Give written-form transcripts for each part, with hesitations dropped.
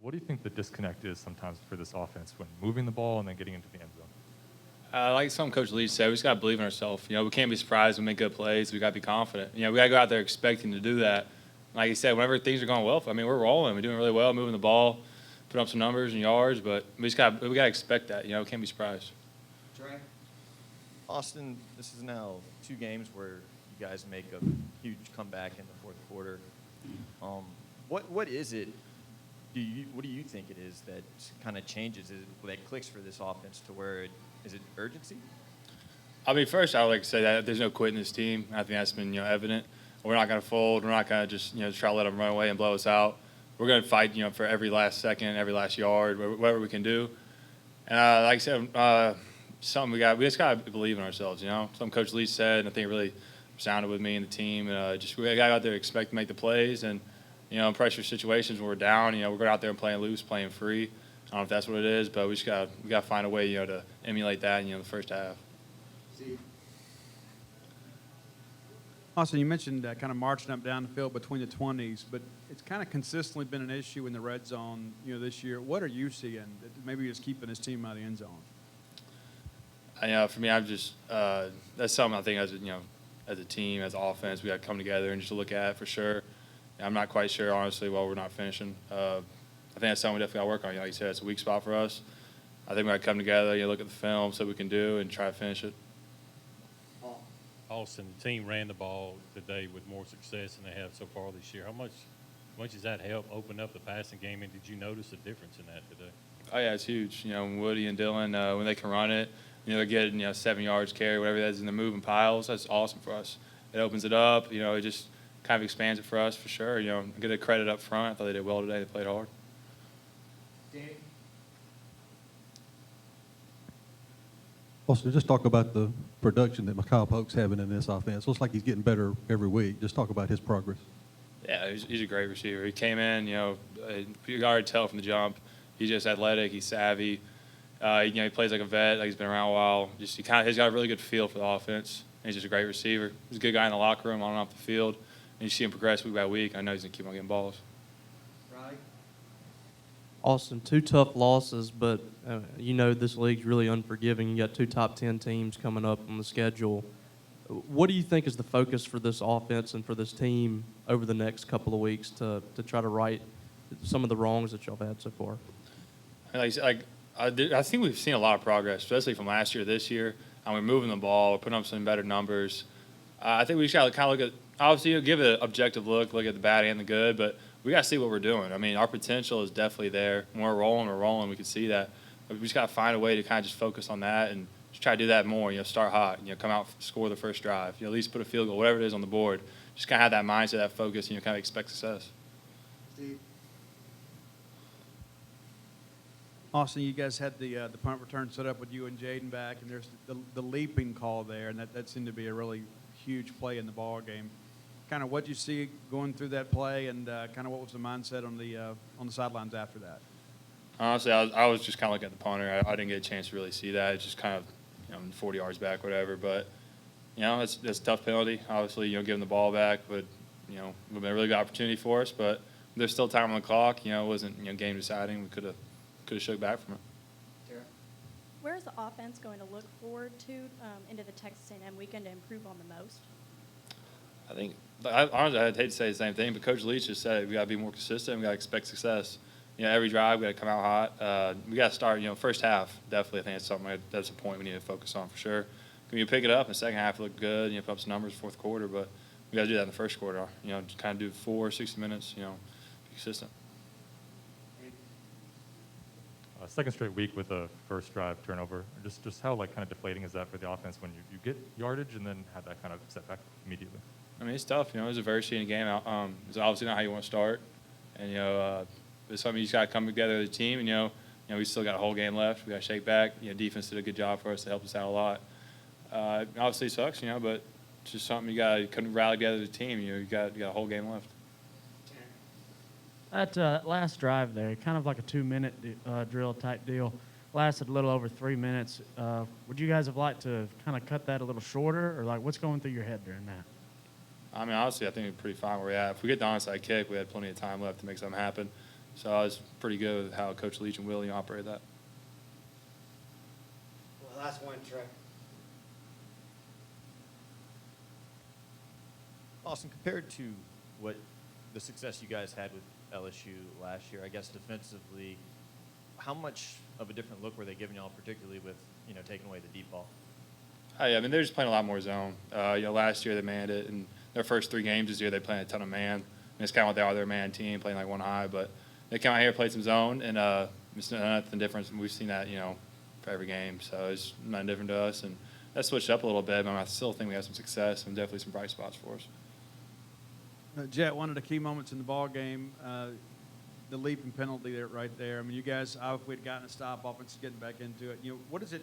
What do you think the disconnect is sometimes for this offense when moving the ball and then getting into the end zone? Like some Coach Lee said, we just got to believe in ourselves. We can't be surprised when we make good plays. We got to be confident. We got to go out there expecting to do that. Like you said, whenever things are going well, we're rolling. We're doing really well, moving the ball, putting up some numbers and yards, but we got to expect that. We can't be surprised. Trey? Austin, this is now 2 games where you guys make a huge comeback in the fourth quarter. What is it? What do you think it is that kind of changes that clicks for this offense to where is it urgency? First, I would like to say that there's no quit in this team. I think that's been evident. We're not going to fold. We're not going to just try to let them run away and blow us out. We're going to fight for every last second, every last yard, whatever we can do. And like I said, something we just got to believe in ourselves. Something Coach Lee said, and I think it really sounded with me and the team. And we got to go out there, expect to make the plays, and in pressure situations when we're down, we're going out there and playing loose, playing free. I don't know if that's what it is, but we got to find a way, to emulate that in the first half. Steve? Austin, you mentioned kind of marching up down the field between the 20s, but it's kind of consistently been an issue in the red zone, this year. What are you seeing that maybe is keeping this team out of the end zone? For me, I'm just that's something I think as a team, as an offense, we got to come together and just look at for sure. I'm not quite sure, honestly, why we're not finishing. I think that's something we definitely got to work on. Like you said, it's a weak spot for us. I think we got to come together, look at the film, see what we can do, and try to finish it. Austin, the team ran the ball today with more success than they have so far this year. How much does that help open up the passing game, and did you notice a difference in that today? Oh, yeah, it's huge. When Woody and Dylan, when they can run it, they're getting 7 yards carry, whatever that is, in the moving piles. That's awesome for us. It opens it up. It just kind of expands it for us for sure. Get a credit up front. I thought they did well today. They played hard. Danny? Austin, just talk about the production that Mikhail Polk's having in this offense. Looks like he's getting better every week. Just talk about his progress. Yeah, he's a great receiver. He came in, you can already tell from the jump. He's just athletic. He's savvy. He plays like a vet. Like he's been around a while. He's got a really good feel for the offense. And he's just a great receiver. He's a good guy in the locker room, on and off the field. And you see him progress week by week. I know he's going to keep on getting balls. Riley? Austin, 2 tough losses, but this league's really unforgiving. You got 2 top 10 teams coming up on the schedule. What do you think is the focus for this offense and for this team over the next couple of weeks to try to right some of the wrongs that y'all have had so far? I think we've seen a lot of progress, especially from last year to this year. And we're moving the ball. We're putting up some better numbers. I think we just got to kind of look at, obviously, give it an objective look at the bad and the good, but we got to see what we're doing. Our potential is definitely there. When we're rolling, we can see that. But we just got to find a way to kind of just focus on that and just try to do that more. Start hot. Come out, score the first drive. At least put a field goal, whatever it is on the board. Just kind of have that mindset, that focus, kind of expect success. Steve? Austin, you guys had the punt return set up with you and Jaden back, and there's the leaping call there, and that seemed to be a really huge play in the ball game. Kind of what you see going through that play, and kind of what was the mindset on the sidelines after that? Honestly, I was just kind of looking at the punter. I didn't get a chance to really see that. It's just kind of 40 yards back, whatever. But it's a tough penalty. Obviously, giving the ball back, but it would have been a really good opportunity for us. But there's still time on the clock. It wasn't game deciding. We could have shook back from it. Tara? Where is the offense going to look forward to into the Texas A&M weekend to improve on the most? I think, honestly, I'd hate to say the same thing, but Coach Leach just said we got to be more consistent. We got to expect success. Every drive we got to come out hot. We got to start. First half definitely. I think that's a point we need to focus on for sure. You pick it up in the second half, look good. Put up some numbers fourth quarter, but we got to do that in the first quarter. Just kind of do 60 minutes. Be consistent. Second straight week with a first drive turnover. Just how kind of deflating is that for the offense when you get yardage and then have that kind of setback immediately? It's tough. It's adversity in a game. It's obviously not how you want to start, and it's something you just got to come together as a team. And we still got a whole game left. We got to shake back. Defense did a good job for us to help us out a lot. Obviously it sucks, but it's just something you got to rally together as a team. You got a whole game left. That last drive there, kind of like a 2-minute drill type deal, lasted a little over 3 minutes. Would you guys have liked to kind of cut that a little shorter, or what's going through your head during that? Honestly, I think we're pretty fine where we're at. If we get the onside kick, we had plenty of time left to make something happen. So I was pretty good with how Coach Leach and Willie operated that. Well, last one, Trey. Austin, compared to what the success you guys had with LSU last year, I guess defensively, how much of a different look were they giving y'all, particularly with, taking away the deep ball? Oh, yeah, I mean, they're just playing a lot more zone. Last year they manned it, and their first 3 games this year they played a ton of man. And it's kind of what they are, they're a man team, playing like one high. But they come out here, played some zone, and it's nothing different. We've seen that, for every game. So it's nothing different to us. And that switched up a little bit, but I still think we have some success and definitely some bright spots for us. Jet, one of the key moments in the ball game, the leaping penalty there, right there. I mean, you guys, if we'd gotten a stop, offense is getting back into it. What does it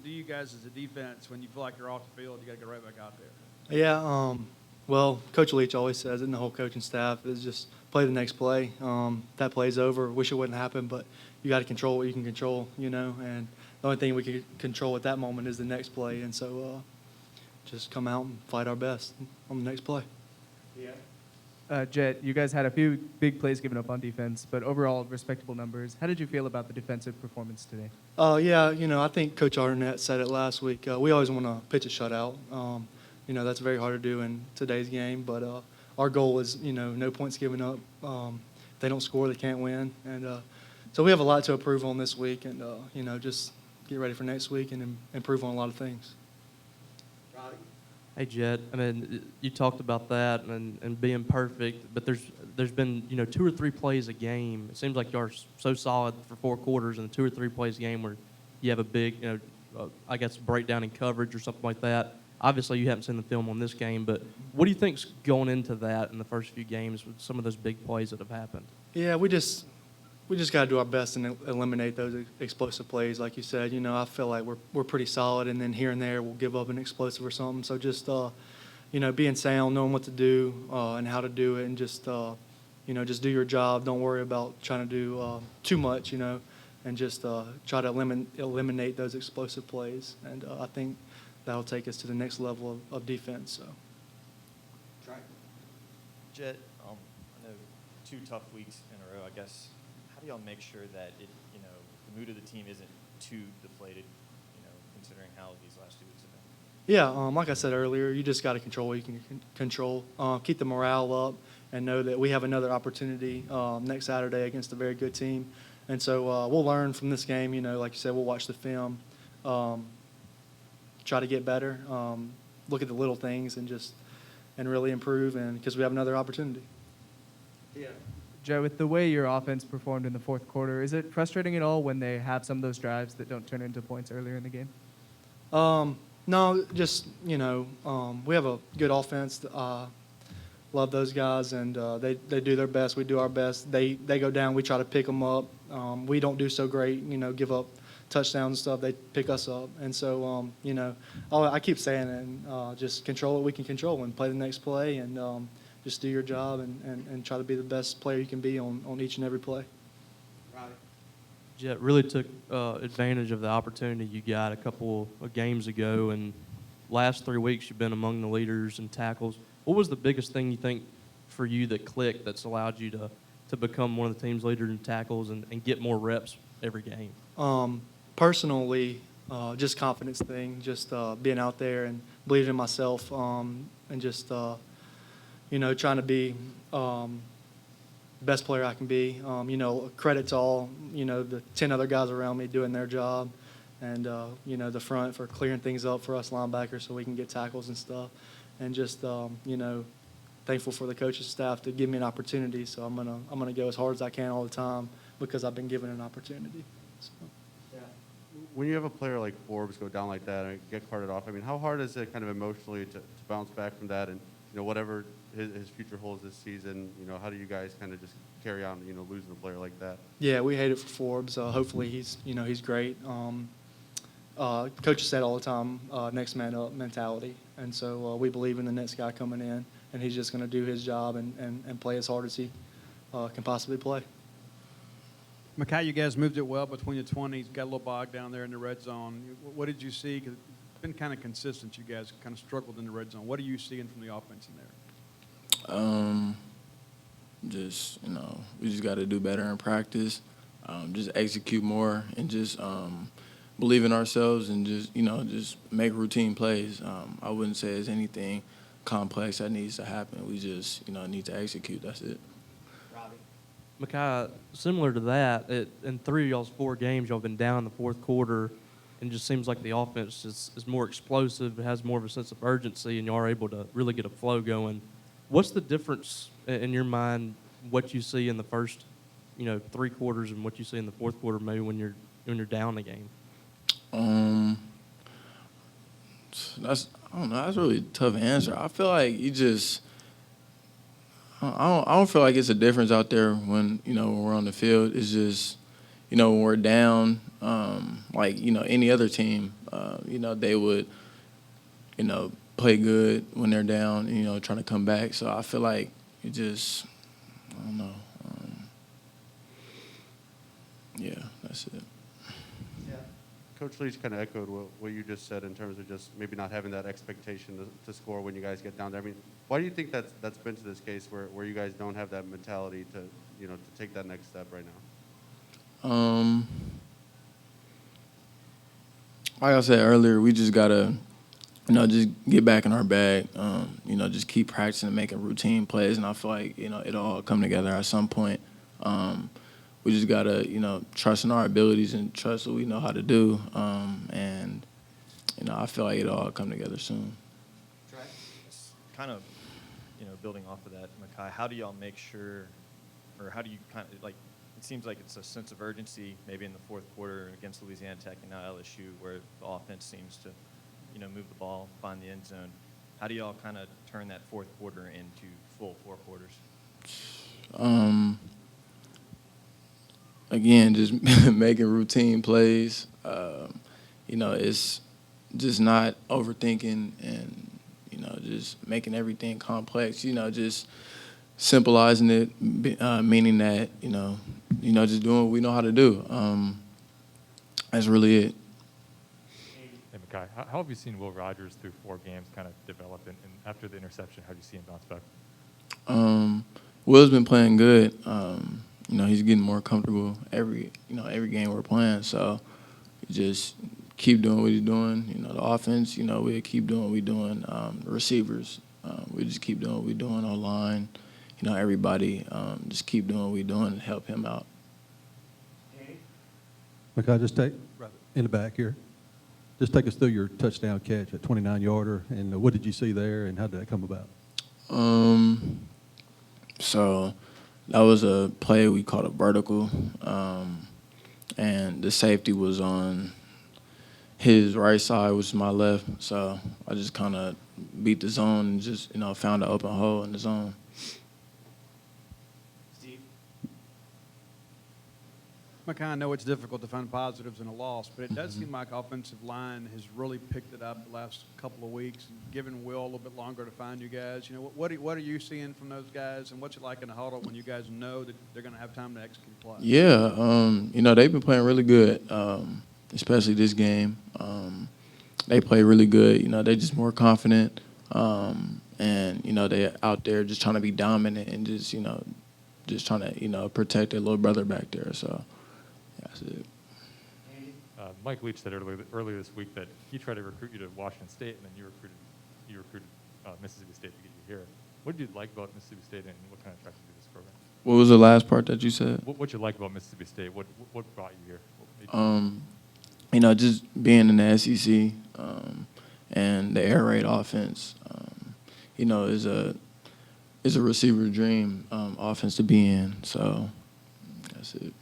do you guys as a defense when you feel like you're off the field? You got to go right back out there. Yeah, well, Coach Leach always says it, and the whole coaching staff is just play the next play. That play's over. Wish it wouldn't happen, but you got to control what you can control, and the only thing we can control at that moment is the next play. And so just come out and fight our best on the next play. Yeah. Jet, you guys had a few big plays given up on defense, but overall respectable numbers. How did you feel about the defensive performance today? Yeah, I think Coach Arnett said it last week. We always want to pitch a shutout. That's very hard to do in today's game, but our goal is, no points given up. If they don't score, they can't win. And so we have a lot to improve on this week, and, just get ready for next week and improve on a lot of things. Roddy? Hey, Jed, I mean, you talked about that and being perfect, but there's been, 2 or 3 plays a game. It seems like you are so solid for 4 quarters and 2 or 3 plays a game where you have a big, I guess, breakdown in coverage or something like that. Obviously, you haven't seen the film on this game, but what do you think's going into that in the first few games with some of those big plays that have happened? Yeah, we just got to do our best and eliminate those explosive plays. Like you said, I feel like we're pretty solid, and then here and there we'll give up an explosive or something. So just, being sound, knowing what to do and how to do it, and just, just do your job. Don't worry about trying to do too much, and just try to eliminate those explosive plays. And I think that'll take us to the next level of defense. So. Trey? Jet, I know 2 tough weeks in a row, I guess. How do y'all make sure that the mood of the team isn't too deflated, considering how these last 2 weeks have been? Yeah, like I said earlier, you just got to control what you can control. Keep the morale up and know that we have another opportunity next Saturday against a very good team. And so we'll learn from this game. Like you said, we'll watch the film, try to get better, look at the little things and really improve, and because we have another opportunity. Yeah. Joe, with the way your offense performed in the fourth quarter, is it frustrating at all when they have some of those drives that don't turn into points earlier in the game? No, just, we have a good offense. Love those guys, and they do their best. We do our best. They go down. We try to pick them up. We don't do so great, give up touchdowns and stuff. They pick us up. And so, I keep saying it, and just control what we can control and play the next play, and just do your job and try to be the best player you can be on each and every play. Roddy? Jet really took advantage of the opportunity you got a couple of games ago, and last 3 weeks you've been among the leaders in tackles. What was the biggest thing you think for you that clicked that's allowed you to become one of the team's leaders in tackles and get more reps every game? Personally, just confidence thing, just being out there and believing in myself, and just trying to be best player I can be. Credit to all, the 10 other guys around me doing their job, and, the front for clearing things up for us linebackers so we can get tackles and stuff. And just, thankful for the coaching staff to give me an opportunity. So I'm gonna go as hard as I can all the time because I've been given an opportunity. So. Yeah. When you have a player like Forbes go down like that and get carted off, I mean, how hard is it kind of emotionally to bounce back from that? And, whatever his future holds this season, how do you guys kind of just carry on, losing a player like that? Yeah, we hate it for Forbes. Hopefully he's great. Coaches said all the time, next man up mentality. And so we believe in the next guy coming in, and he's just going to do his job and play as hard as he can possibly play. Mackay, you guys moved it well between the 20s, got a little bogged down there in the red zone. What did you see? 'Cause it's been kind of consistent. You guys kind of struggled in the red zone. What are you seeing from the offense in there? just, we just got to do better in practice, just execute more, and just believe in ourselves, and just make routine plays. I wouldn't say it's anything complex that needs to happen. We just, need to execute. That's it. Makai, similar to that, in 3 of y'all's 4 games, y'all been down in the fourth quarter, and it just seems like the offense is more explosive, it has more of a sense of urgency, and y'all are able to really get a flow going. What's the difference in your mind, what you see in the first, 3 quarters and what you see in the fourth quarter, maybe when you're down a game? I don't know. That's really a tough answer. I feel like I don't feel like it's a difference out there when we're on the field. It's just when we're down, like any other team, they would play good when they're down, trying to come back. So I feel like it just, I don't know. Yeah, that's it. Coach Leach kind of echoed what you just said in terms of just maybe not having that expectation to score when you guys get down there. I mean, why do you think that's been to this case where you guys don't have that mentality to take that next step right now? Like I said earlier, we just gotta, just get back in our bag. Just keep practicing and making routine plays, and I feel like it'll all come together at some point. We just gotta, trust in our abilities and trust what we know how to do. And I feel like it'll all come together soon. Kind of, building off of that, Makai, how do y'all make sure, or how do you kind of, like, it seems like it's a sense of urgency maybe in the fourth quarter against Louisiana Tech and now LSU, where the offense seems to, move the ball, find the end zone. How do y'all kind of turn that fourth quarter into full 4 quarters? Again, just making routine plays. It's just not overthinking and, just making everything complex. Just simplifying it, meaning that, just doing what we know how to do. That's really it. Hey, Makai, how have you seen Will Rogers through 4 games kind of develop? And after the interception, how do you see him bounce back? Will's been playing good. He's getting more comfortable every game we're playing. So just keep doing what he's doing. The offense, we'll keep doing what we're doing. The receivers, we just keep doing what we're doing online. Everybody, just keep doing what we're doing and help him out. Makai, just take, in the back here, just take us through your touchdown catch at 29-yarder, and what did you see there, and how did that come about? So that was a play we called a vertical, and the safety was on his right side, which is my left. So I just kind of beat the zone and just, found an open hole in the zone. Makai, I know it's difficult to find positives in a loss, but it does seem like offensive line has really picked it up the last couple of weeks and given Will a little bit longer to find you guys. What are you seeing from those guys, and what's it like in the huddle when you guys know that they're going to have time to execute play? Yeah, they've been playing really good, especially this game. They play really good. They're just more confident, and they're out there just trying to be dominant and just trying to protect their little brother back there. So. That's it. Mike Leach said earlier this week that he tried to recruit you to Washington State, and then you recruited Mississippi State to get you here. What did you like about Mississippi State, and what kind of attracted you to this program? What was the last part that you said? What you like about Mississippi State? What brought you here? Just being in the SEC and the air raid offense. Is a receiver dream offense to be in. So that's it.